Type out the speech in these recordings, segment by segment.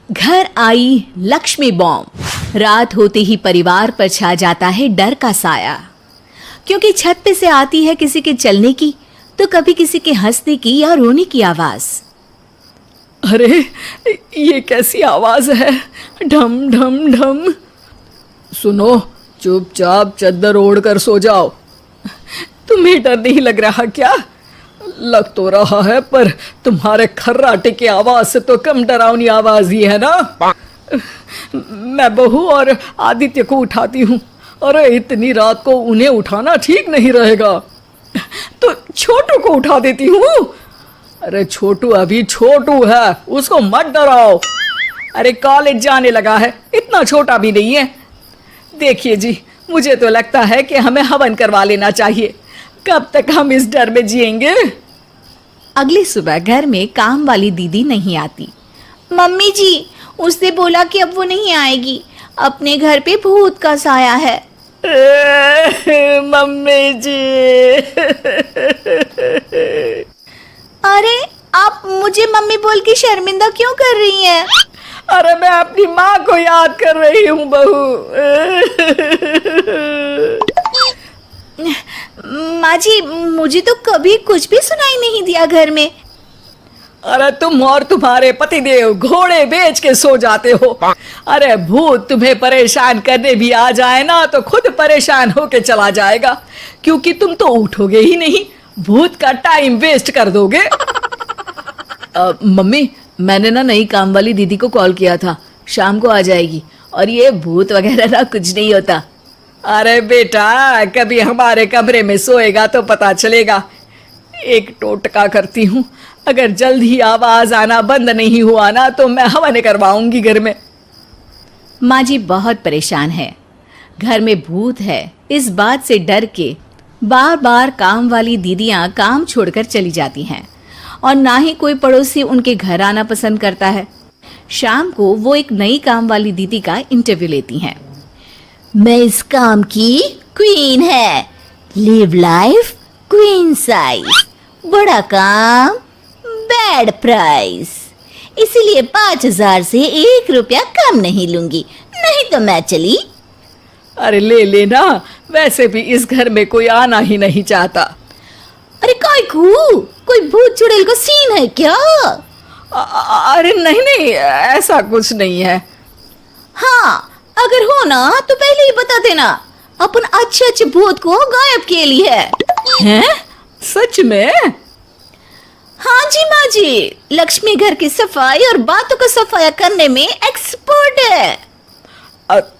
घर आई लक्ष्मी बॉम्ब। रात होते ही परिवार पर छा जाता है डर का साया, क्योंकि छत पे से आती है किसी के चलने की तो कभी किसी के हंसने की या रोने की आवाज। अरे ये कैसी आवाज है? ढम ढम ढम। सुनो, चुपचाप चद्दर ओढ़ कर सो जाओ। तुम्हें डर नहीं लग रहा क्या? लग तो रहा है, पर तुम्हारे खर्राटे की आवाज से तो कम डरावनी आवाज ही है ना। मैं बहू और आदित्य को उठाती हूँ। अरे इतनी रात को उन्हें उठाना ठीक नहीं रहेगा, तो छोटू को उठा देती हूँ। अरे छोटू अभी छोटू है, उसको मत डराओ। अरे कॉलेज जाने लगा है, इतना छोटा भी नहीं है। देखिए जी, मुझे तो लगता है कि हमें हवन करवा लेना चाहिए। कब तक हम इस डर में जिएंगे? अगली सुबह घर में काम वाली दीदी नहीं आती। मम्मी जी, उसने बोला कि अब वो नहीं आएगी, अपने घर पे भूत का साया है। मम्मी जी। अरे आप मुझे मम्मी बोल के शर्मिंदा क्यों कर रही हैं? अरे मैं अपनी माँ को याद कर रही हूँ बहू। माँ जी, मुझे तो कभी कुछ भी सुनाई नहीं दिया घर में। अरे तुम और तुम्हारे पतिदेव घोड़े बेच के सो जाते हो। अरे भूत तुम्हें परेशान करने भी आ जाए ना तो खुद परेशान होके चला जाएगा, क्योंकि तुम तो उठोगे ही नहीं, भूत का टाइम वेस्ट कर दोगे। मम्मी, मैंने ना नई काम वाली दीदी को कॉल किया था, शाम को आ जाएगी, और ये भूत वगैरह ना कुछ नहीं होता। अरे बेटा, कभी हमारे कमरे में सोएगा तो पता चलेगा। एक टोटका करती हूँ, अगर जल्द ही आवाज आना बंद नहीं हुआ ना तो मैं हवन करवाऊंगी घर में। माँ जी बहुत परेशान है, घर में भूत है इस बात से डर के बार बार काम वाली दीदियाँ काम छोड़कर चली जाती हैं, और ना ही कोई पड़ोसी उनके घर आना पसंद करता है। शाम को वो एक नई काम वाली दीदी का इंटरव्यू लेती हैं। मैं इस काम की क्वीन है, लिव लाइफ क्वीन साइज, बड़ा काम बैड प्राइस, इसीलिए 5,000 से 1 रुपया कम नहीं लूंगी, नहीं तो मैं चली। अरे ले लेना, वैसे भी इस घर में कोई आना ही नहीं चाहता। अरे कोई भूत चुड़ैल का सीन है क्या? अरे नहीं नहीं, ऐसा कुछ नहीं है। हाँ, अगर हो ना तो पहले ही बता देना, अपन अच्छे भूत को गायब किए लिए हैं? सच में? हाँ जी माँ जी, लक्ष्मी घर की सफाई और बातों को सफाया करने में एक्सपर्ट है।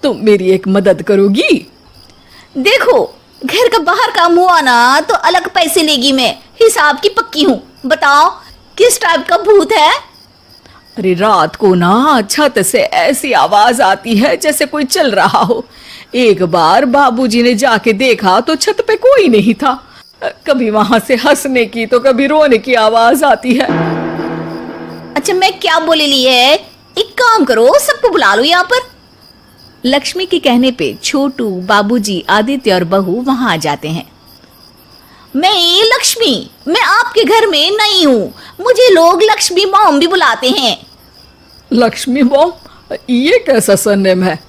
तुम मेरी एक मदद करोगी? देखो, घर का बाहर काम हुआ ना तो अलग पैसे लेगी, मैं हिसाब की पक्की हूँ। बताओ किस टाइप का भूत है? अरे रात को ना छत से ऐसी आवाज आती है जैसे कोई चल रहा हो। एक बार बाबूजी ने जाके देखा तो छत पे कोई नहीं था। कभी वहां से हंसने की तो कभी रोने की आवाज आती है। अच्छा, मैं क्या बोले ली है, एक काम करो, सबको बुला लो यहाँ पर। लक्ष्मी के कहने पे छोटू, बाबूजी, आदित्य और बहू वहां आ जाते हैं। मैं लक्ष्मी, मैं आपके घर में नई हूँ, मुझे लोग लक्ष्मी मॉम भी बुलाते हैं। लक्ष्मी मॉम? ये कैसा सरनेम है?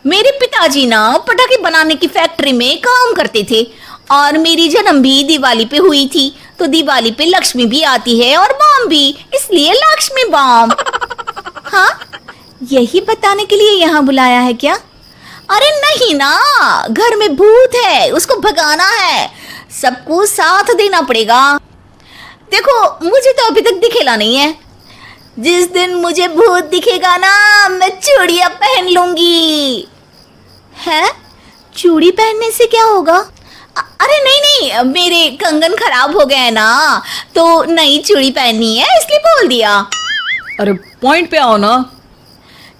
मेरे पिताजी ना पटाखे बनाने की फैक्ट्री में काम करते थे, और मेरी जन्म भी दिवाली पे हुई थी, तो दिवाली पे लक्ष्मी भी आती है और बॉम्ब भी, इसलिए लक्ष्मी बॉम्ब। हाँ, यही बताने के लिए यहाँ बुलाया है क्या? अरे नहीं ना, घर में भूत है, उसको भगाना है, सबको साथ देना पड़ेगा। देखो, मुझे तो अभी तक दिखेला नहीं है, जिस दिन मुझे भूत दिखेगा ना मैं चूड़ियां पहन लूंगी। है? चूड़ी पहनने से क्या होगा? अरे नहीं, मेरे कंगन खराब हो गए ना, तो नई चूड़ी पहननी है इसलिए बोल दिया। अरे पॉइंट पे आओ ना।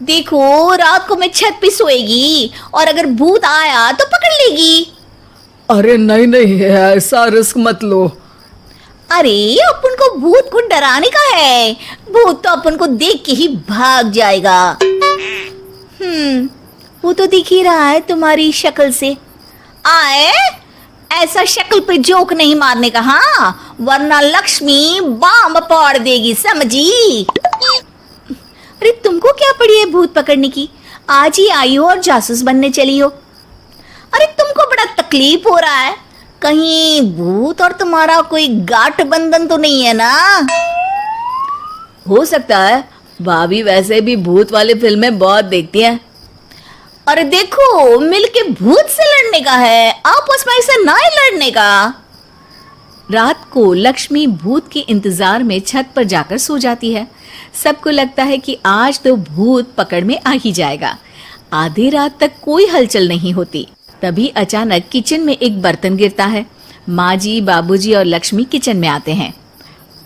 देखो, रात को मैं छत पे सोएगी और अगर भूत आया तो पकड़ लेगी। अरे नहीं नहीं, ऐसा रिस्क मत लो। अरे अपन को भूत को डराने का है, भूत तो अपन को देख के ही भाग जाएगा। वो तो दिख ही रहा है तुम्हारी शक्ल से। आए, ऐसा शक्ल पे जोक नहीं मारने का, हाँ, वरना लक्ष्मी बॉम्ब फोड़ देगी, समझी? अरे तुमको क्या पड़ी है भूत पकड़ने की? आज ही आई हो और जासूस बनने चली हो। अरे तुमको बड़ा तकलीफ हो रहा है, कहीं भूत और तुम्हारा कोई गांठ बंधन तो नहीं है ना? हो सकता है, भाभी वैसे भी भूत वाली फिल्में बहुत देखती हैं। अरे देखो, मिलके भूत से लड़ने का है, आपस में ऐसे ना ही लड़ने का। रात को लक्ष्मी भूत के इंतजार में छत पर जाकर सो जाती है। सबको लगता है कि आज तो भूत पकड़ में आ ही जाएगा। आधी रात तक कोई हलचल नहीं होती। तभी अचानक किचन में एक बर्तन गिरता है। माँ जी, बाबूजी और लक्ष्मी किचन में आते हैं।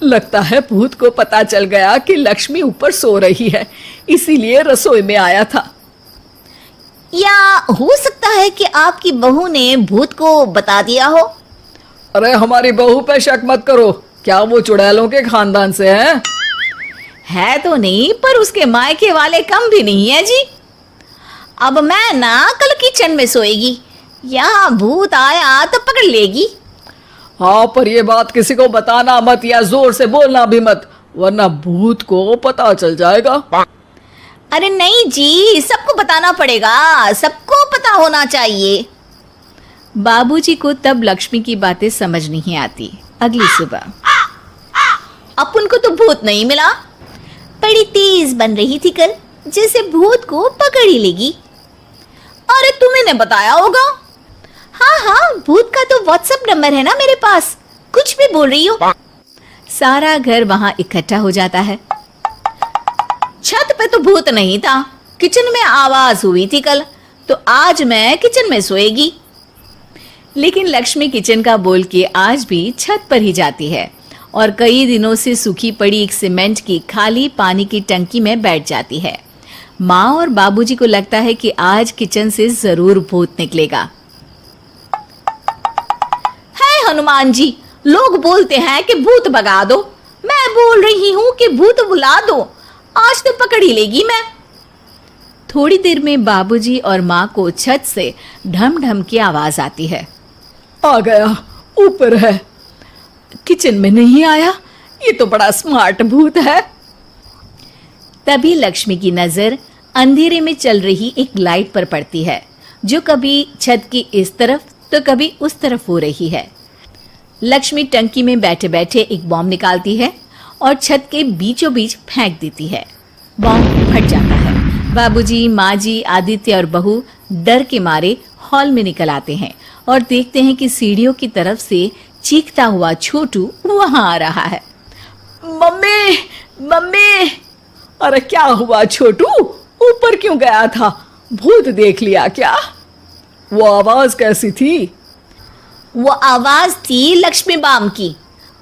लगता है भूत को पता चल गया कि लक्ष्मी ऊपर सो रही है, इसीलिए रसोई में आया था। या हो सकता है कि आपकी बहू ने भूत को बता दिया हो। अरे हमारी बहू पे शक मत करो, क्या वो चुड़ैलों के खानदान से है तो नहीं, पर उसके मायके वाले कम भी नहीं है जी। अब मैं ना कल किचन में सोएगी, यहाँ भूत आया तो पकड़ लेगी। हाँ, पर ये बात किसी को बताना मत या जोर से बोलना भी मत, वरना भूत को पता चल जाएगा। अरे नहीं जी, सबको बताना पड़ेगा, सबको पता होना चाहिए। बाबूजी को तब लक्ष्मी की बातें समझ नहीं आती। अगली सुबह अपन को तो भूत नहीं मिला, बड़ी तेज बन रही थी कल, जैसे भूत को पकड़ ही लेगी। अरे तुम्हें बताया होगा। हाँ हाँ, भूत का तो व्हाट्सएप नंबर है ना मेरे पास, कुछ भी बोल रही हो। सारा घर वहां इकट्ठा हो जाता है। छत पे तो भूत नहीं था, किचन में आवाज हुई थी कल, तो आज मैं किचन में सोएगी। लेकिन लक्ष्मी किचन का बोल के आज भी छत पर ही जाती है और कई दिनों से सूखी पड़ी एक सीमेंट की खाली पानी की टंकी में बैठ जाती है। माँ और बाबूजी को लगता है कि आज किचन से जरूर भूत निकलेगा। है हनुमान जी, लोग बोलते हैं कि भूत भगा दो, मैं बोल रही हूँ कि भूत बुला दो, आज तो पकड़ ही लेगी मैं। थोड़ी देर में बाबूजी और माँ को छत से ढम ढम की आवाज आती है। आ गया, ऊपर है, किचन में नहीं आया, ये तो बड़ा स्मार्ट भूत है। तभी लक्ष्मी की नजर अंधेरे में चल रही एक लाइट पर पड़ती है, जो कभी छत की इस तरफ तो कभी उस तरफ हो रही है। लक्ष्मी टंकी में बैठे बैठे एक बॉम्ब निकालती है और छत के बीचों बीच फेंक देती है। बॉम्ब फट जाता है। बाबूजी, माँ जी, आदित्य और बहू डर के मारे हॉल में निकल आते हैं और देखते हैं कि सीढ़ियों की तरफ से चीखता हुआ छोटू वहां आ रहा है। Mummy, mummy! अरे क्या हुआ छोटू, ऊपर क्यों गया था? भूत देख लिया क्या? वो आवाज कैसी थी? वो आवाज थी लक्ष्मी बाम की।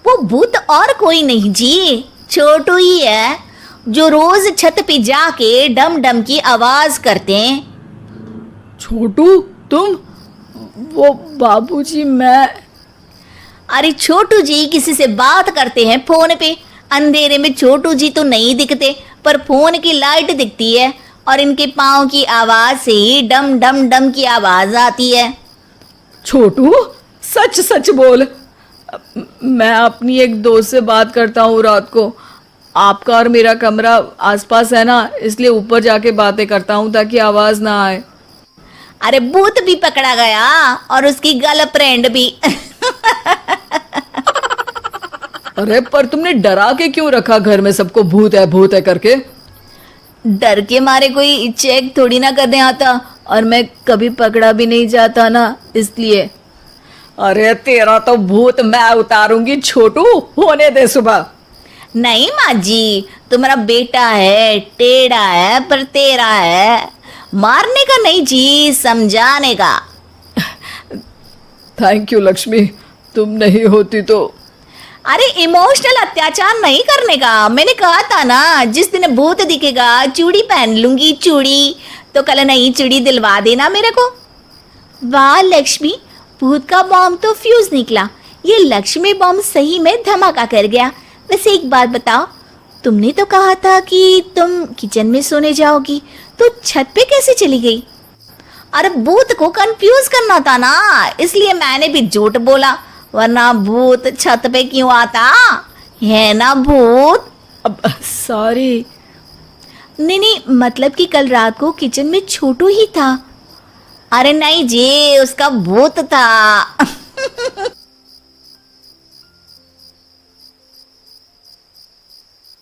वो भूत और कोई नहीं जी, छोटू ही है, जो रोज छत पे जाके डम डम की आवाज करते हैं। छोटू तुम? वो बाबूजी मैं। अरे छोटू जी किसी से बात करते हैं फोन पे, अंधेरे में छोटू जी तो नहीं दिखते, पर फोन की लाइट दिखती है और इनके पाँव की आवाज से ही डम डम डम की आवाज आती है। छोटू सच सच बोल। मैं अपनी एक दोस्त से बात करता हूँ रात को। आपका और मेरा कमरा आसपास है ना, इसलिए ऊपर जाके बातें करता हूँ ताकि आवाज ना आए। अरे भूत भी पकड़ा गया और उसकी गर्लफ्रेंड भी। अरे पर तुमने डरा के क्यों रखा घर में सबको भूत है करके? डर के मारे कोई चेक थोड़ी ना करने आता, और मैं कभी पकड़ा भी नहीं जाता ना, इसलिए। अरे तेरा तो भूत मैं उतारूंगी छोटू, होने दे सुबह। नहीं माँ जी, तुम्हारा बेटा है, टेढ़ा है पर तेरा है, मारने का नहीं जी, समझाने का। थैंक यू लक्ष्मी, तुम नहीं होती तो। अरे इमोशनल अत्याचार नहीं करने का, मैंने कहा था ना, जिस दिन भूत दिखेगा चूड़ी पहन लूंगी, चूड़ी तो कल नई चूड़ी दिलवा देना मेरे को। वाह लक्ष्मी, भूत का बॉम्ब तो फ्यूज निकला, ये लक्ष्मी बॉम्ब सही में धमाका कर गया। वैसे एक बात बताओ, तुमने तो कहा था कि तुम किचन में सोने जाओगी, तो छत पे कैसे चली गई? अरे भूत को कंफ्यूज करना था ना, इसलिए मैंने भी झूठ बोला, वरना भूत छत पे क्यों आता है ना भूत। अब सॉरी। नहीं नहीं, मतलब कि कल रात को किचन में छोटू ही था। अरे नहीं जी, उसका भूत था।